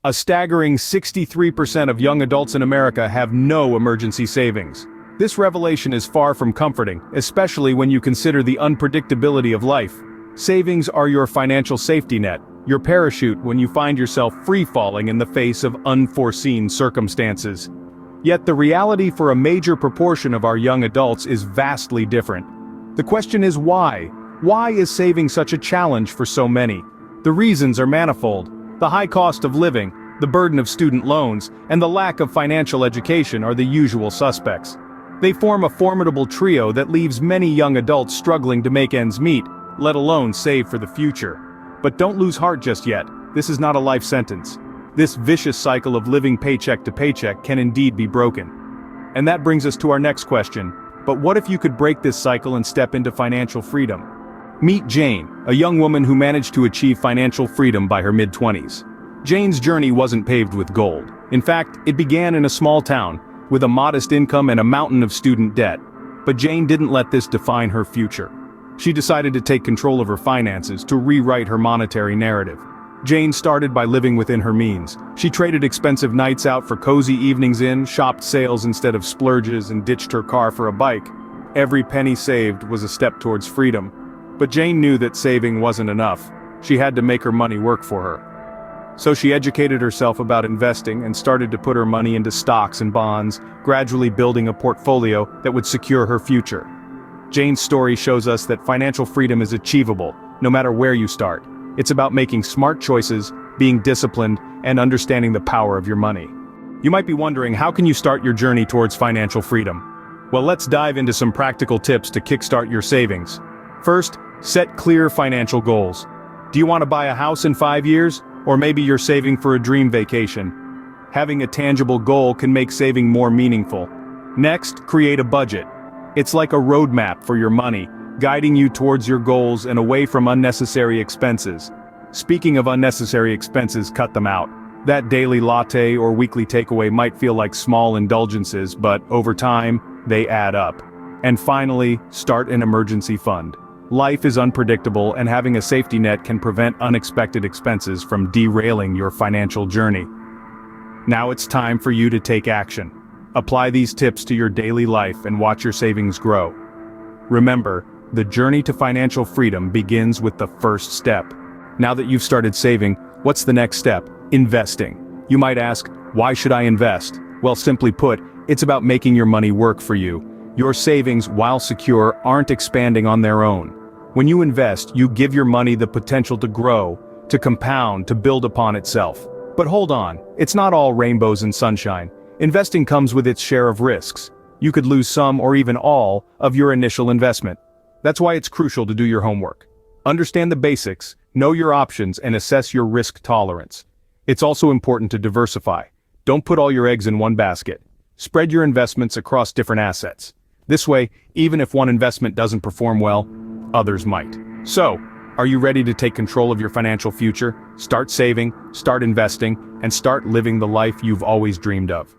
A staggering 63% of young adults in America have no emergency savings. This revelation is far from comforting, especially when you consider the unpredictability of life. Savings are your financial safety net, your parachute when you find yourself free-falling in the face of unforeseen circumstances. Yet the reality for a major proportion of our young adults is vastly different. The question is why? Why is saving such a challenge for so many? The reasons are manifold. The high cost of living, the burden of student loans, and the lack of financial education are the usual suspects. They form a formidable trio that leaves many young adults struggling to make ends meet, let alone save for the future. But don't lose heart just yet. This is not a life sentence. This vicious cycle of living paycheck to paycheck can indeed be broken. And that brings us to our next question. But what if you could break this cycle and step into financial freedom? Meet Jane, a young woman who managed to achieve financial freedom by her mid-20s. Jane's journey wasn't paved with gold. In fact, it began in a small town, with a modest income and a mountain of student debt. But Jane didn't let this define her future. She decided to take control of her finances, to rewrite her monetary narrative. Jane started by living within her means. She traded expensive nights out for cozy evenings in, shopped sales instead of splurges, and ditched her car for a bike. Every penny saved was a step towards freedom. But Jane knew that saving wasn't enough. She had to make her money work for her. So she educated herself about investing and started to put her money into stocks and bonds, gradually building a portfolio that would secure her future. Jane's story shows us that financial freedom is achievable, no matter where you start. It's about making smart choices, being disciplined, and understanding the power of your money. You might be wondering, how can you start your journey towards financial freedom? Well, let's dive into some practical tips to kickstart your savings. First, set clear financial goals. Do you want to buy a house in 5 years? Or maybe you're saving for a dream vacation. Having a tangible goal can make saving more meaningful. Next, create a budget. It's like a roadmap for your money, guiding you towards your goals and away from unnecessary expenses. Speaking of unnecessary expenses, cut them out. That daily latte or weekly takeaway might feel like small indulgences, but over time, they add up. And finally, start an emergency fund. Life is unpredictable, and having a safety net can prevent unexpected expenses from derailing your financial journey. Now it's time for you to take action. Apply these tips to your daily life and watch your savings grow. Remember, the journey to financial freedom begins with the first step. Now that you've started saving, what's the next step? Investing. You might ask, why should I invest? Well, simply put, it's about making your money work for you. Your savings, while secure, aren't expanding on their own. When you invest, you give your money the potential to grow, to compound, to build upon itself. But hold on, it's not all rainbows and sunshine. Investing comes with its share of risks. You could lose some or even all of your initial investment. That's why it's crucial to do your homework. Understand the basics, know your options, and assess your risk tolerance. It's also important to diversify. Don't put all your eggs in one basket. Spread your investments across different assets. This way, even if one investment doesn't perform well, others might. So, are you ready to take control of your financial future? Start saving, start investing, and start living the life you've always dreamed of.